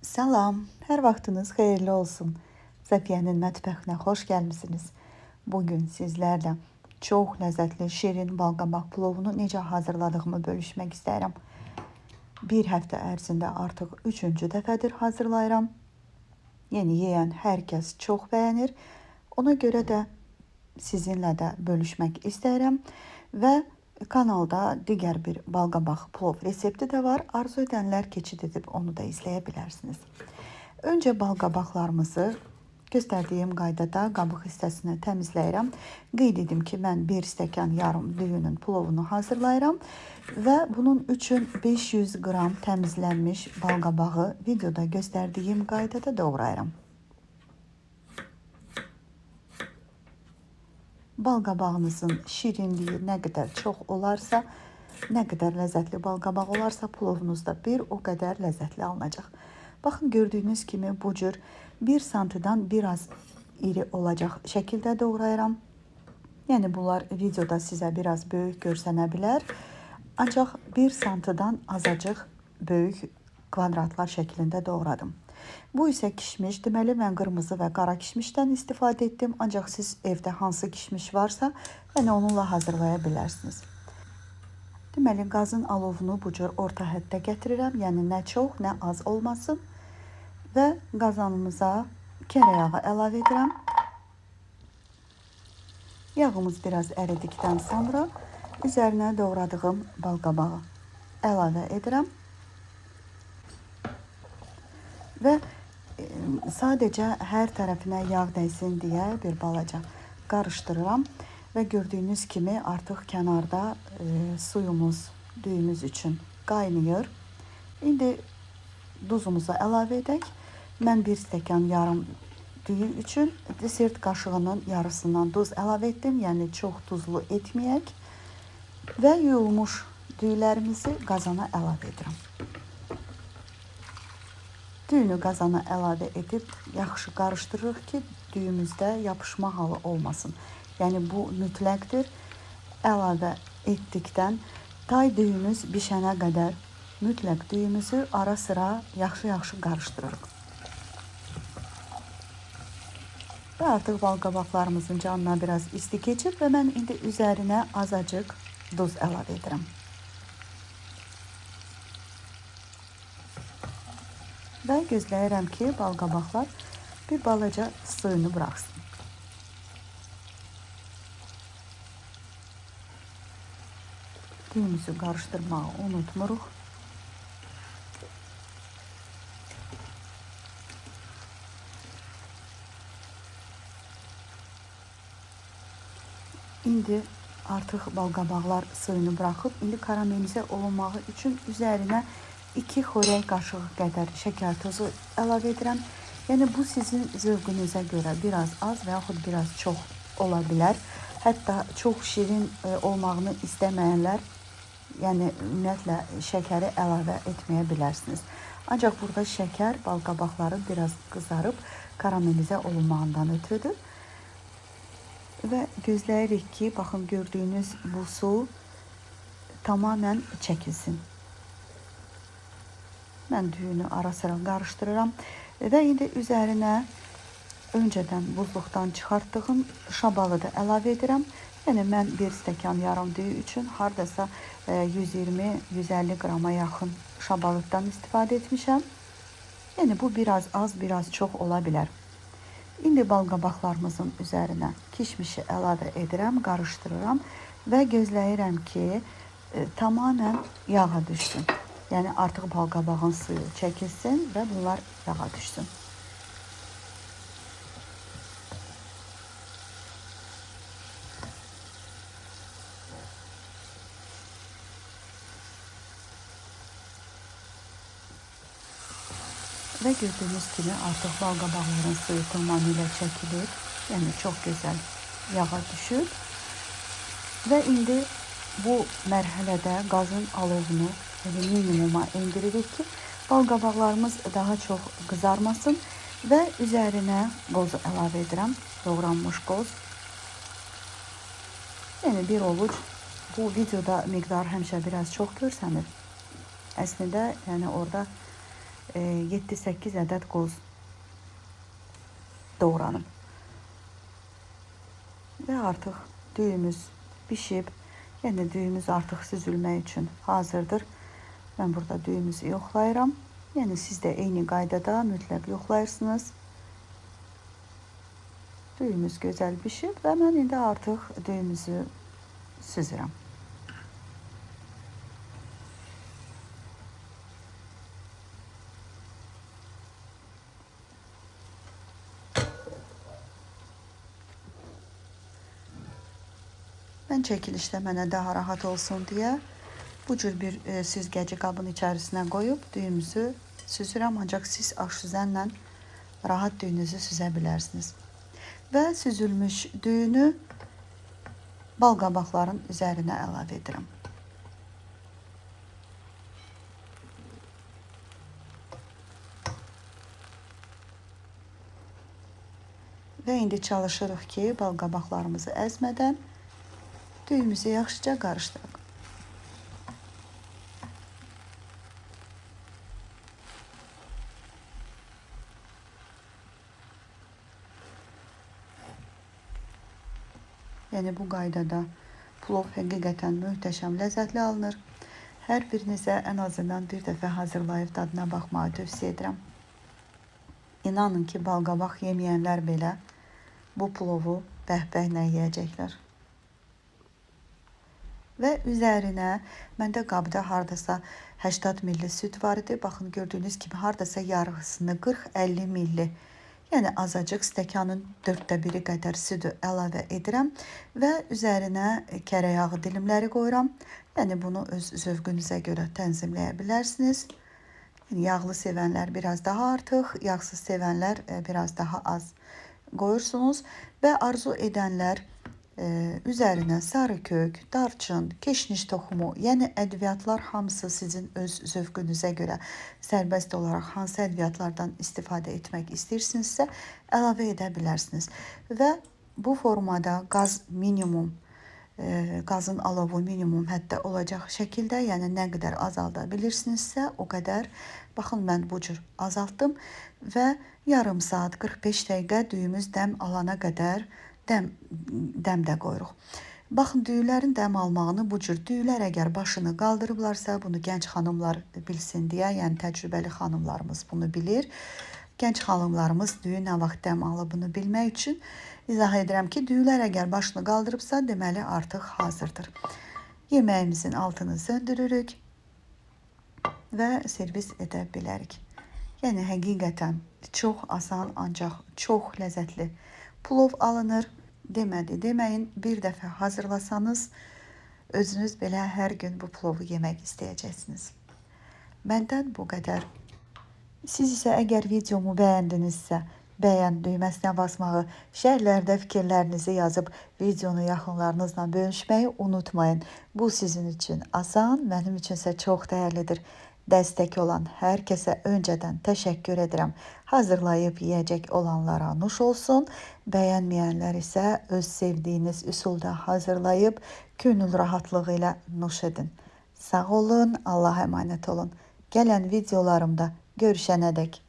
Salam, hər vaxtınız xeyirli olsun. Zəfiyənin mətbəxinə xoş gəlmisiniz. Bugün sizlərlə çox ləzzətli şirin balqabaq plovunu necə hazırladığımı bölüşmək istəyirəm. Bir həftə ərzində artıq 3-cü dəfədir hazırlayıram. Yəni yeyən hər kəs çox bəyənir. Ona görə də sizinlə də bölüşmək istəyirəm və kanalda digər bir balqabaq plov resepti də var. Arzu edənlər keçid edib onu da izləyə bilərsiniz. Öncə balqabaqlarımızı göstərdiyim qaydada qabıq hissəsini təmizləyirəm. Qeyd edim ki, mən 1 stəkan yarım düyünün plovunu hazırlayıram və bunun üçün 500 qram təmizlənmiş balqabağı videoda göstərdiyim qaydada doğrayıram. Balqabağınızın şirinliyi nə qədər çox olarsa, nə qədər ləzzətli balqabaq olarsa, plovunuz da bir o qədər ləzzətli alınacaq. Baxın, gördüyünüz kimi bu cür 1 santıdan biraz iri olacaq şəkildə doğrayıram. Yəni bunlar videoda sizə biraz böyük görsənə bilər. Ancaq 1 santıdan azacıq böyük kvadratlar şəklində doğradım. Bu isə kişmiş, deməli mən qırmızı və qara kişmişdən istifadə etdim. Ancaq siz evdə hansı kişmiş varsa, yəni onunla hazırlaya bilərsiniz. Deməli qazın alovunu bu cür orta həddə gətirirəm. Yəni nə çox, nə az olmasın. Və qazanımıza kərə yağı əlavə edirəm. Yağımız biraz əridikdən sonra üzərinə doğradığım balqabağı əlavə edirəm. Və sadəcə hər tərəfinə yağ dəysin deyə bir balaca qarışdırıram. Və gördüyünüz kimi artıq kənarda suyumuz düyümüz üçün qaynayır. İndi duzumuzu əlavə edək. Mən 1 stəkan yarım düyü üçün desert qaşığının yarısından duz əlavə etdim. Yəni çox duzlu etməyək. Və yuyulmuş düyülərimizi qazana əlavə edirəm. Düyünü qazana əlavə edib yaxşı qarışdırırıq ki, düyümüzdə yapışma halı olmasın. Yəni bu mütləqdir. Əlavə etdikdən tay düyümüz bişənə qədər mütləq düyümüzü ara sıra yaxşı qarışdırırıq. Və artıq balqabaqlarımızın canına biraz isti keçib və mən indi üzərinə azacıq duz əlavə edirəm. Və gözləyirəm ki, balqabaqlar bir balaca suyunu buraxsın. Düyümüzü qarışdırmağı unutmuruq. İndi artıq balqabaqlar suyunu buraxıb, indi karamelizə olunmağı üçün üzərinə 2 xörək qaşığı qədər şəkər tozu əlavə edirəm. Yəni bu sizin zövqünüzə görə biraz az və yaxud biraz çox ola bilər. Hətta çox şirin olmağını istəməyənlər, yəni ümumiyyətlə şəkəri əlavə etməyə bilərsiniz. Ancaq burada şəkər balqabaqları biraz qızarıb karamelizə olunmağından ötürüdür. Və gözləyirik ki, baxın gördüyünüz bu su tamamən çəkilsin. Mən düyünü ara sıra qarışdırıram və indi üzərinə öncədən buzluqdan çıxartdığım şabalı da əlavə edirəm. Yəni mən 1 stəkan yarım düyü üçün hardasa 120-150 qrama yaxın şabalıqdan istifadə etmişəm. Yəni bu biraz az, biraz çox ola bilər. İndi balqabaqlarımızın üzərinə kişmişi əlavə edirəm, qarışdırıram və gözləyirəm ki, tamamən yağa düşsün. Yəni artıq balqabağın suyu çəkilsin və bunlar yağa düşsün. Və gördüyünüz kimi artıq balqabaqların suyu tamamilə çəkilir. Yəni çox gözəl yağa düşür. Və indi bu mərhələdə qazın alovunu minimuma indiririk ki, balqabaqlarımız daha çox qızarmasın və üzərinə qozu əlavə edirəm, doğranmış qoz. Yəni bir ovuc, bu videoda miqdar həmişə biraz çox görsənir. Əslində, yəni orada 7-8 ədəd qoz doğranım. Və artıq düyümüz bişib. Yəni düyümüz artıq süzülmək üçün hazırdır. Mən burada düyümüzü yoxlayıram. Yəni siz də eyni qaydada mütləq yoxlayırsınız. Düyümüz gözəl bişib və mən indi artıq düyümüzü süzürəm. Mən çəkilişdə mənə daha rahat olsun deyə bu cür bir süzgəci qabın içərisinə qoyub düyümüzü süzürəm. Ancaq siz aşüzənlə rahat düyünüzü süzə bilərsiniz. Və süzülmüş düyünü bal qabaqların üzərinə əlavə edirəm. Və indi çalışırıq ki, bal qabaqlarımızı əzmədən düyümüzü yaxşıca qarışdıraq. Yəni bu qaydada plov həqiqətən möhtəşəm ləzzətli alınır. Hər birinizə ən azından bir dəfə hazırlayıb dadına baxmağı tövsiyə edirəm. İnanın ki, bal qabaq yeməyənlər belə bu plovu bəhbəhlə yeyəcəklər. Və üzərinə məndə qabda hardasa 80 milli süd var idi. Baxın, gördüyünüz kimi hardasa yarısını 40-50 milli, yəni azacıq stəkanın 1/4 qədər südü əlavə edirəm və üzərinə kərə yağı dilimləri qoyuram. Yəni bunu öz zövqünüzə görə tənzimləyə bilərsiniz. Yəni yağlı sevənlər biraz daha artıq, yağsız sevənlər biraz daha az qoyursunuz və arzu edənlər üzərinə sarı kök, darçın, keşniş toxumu, yəni ədviyyatlar hamısı sizin öz zövqünüzə görə sərbəst olaraq hansı ədviyyatlardan istifadə etmək istəyirsinizsə əlavə edə bilərsiniz. Və bu formada qaz minimum, qazın alovu minimum həddə olacaq şəkildə, yəni nə qədər azalda bilirsinizsə o qədər. Baxın, mən bu cür azaltdım və yarım saat 45 dəqiqə düyümüz dəm alana qədər dəmdə qoyuruq. Baxın, düyülərin dəm almağını bu cür, düyülər əgər başını qaldırıblarsa, bunu gənc xanımlar bilsin deyə, yəni təcrübəli xanımlarımız bunu bilir. Gənc xanımlarımız düyü nə vaxt dəm alıb bunu bilmək üçün izah edirəm ki, düyülər əgər başını qaldırıbsa, deməli artıq hazırdır. Yeməyimizin altını söndürürük və servis edə bilərik. Yəni həqiqətən çox asan, ancaq çox ləzzətli plov alınır. Demədi deməyin, bir dəfə hazırlasanız özünüz belə hər gün bu plovu yemək istəyəcəksiniz. Məndən bu qədər. Siz isə əgər videomu bəyəndinizsə, bəyən düyməsinə basmağı, şərhlərdə fikirlərinizi yazıb videonu yaxınlarınızla bölüşməyi unutmayın. Bu sizin üçün asan, mənim üçünsə çox dəyərlidir. Dəstək olan hər kəsə öncədən təşəkkür edirəm. Hazırlayıb yeyəcək olanlara nuş olsun. Bəyənməyənlər isə öz sevdiyiniz üsulda hazırlayıb könül rahatlığı ilə nuş edin. Sağ olun, Allah'a əmanət olun. Gələn videolarımda görüşənədək.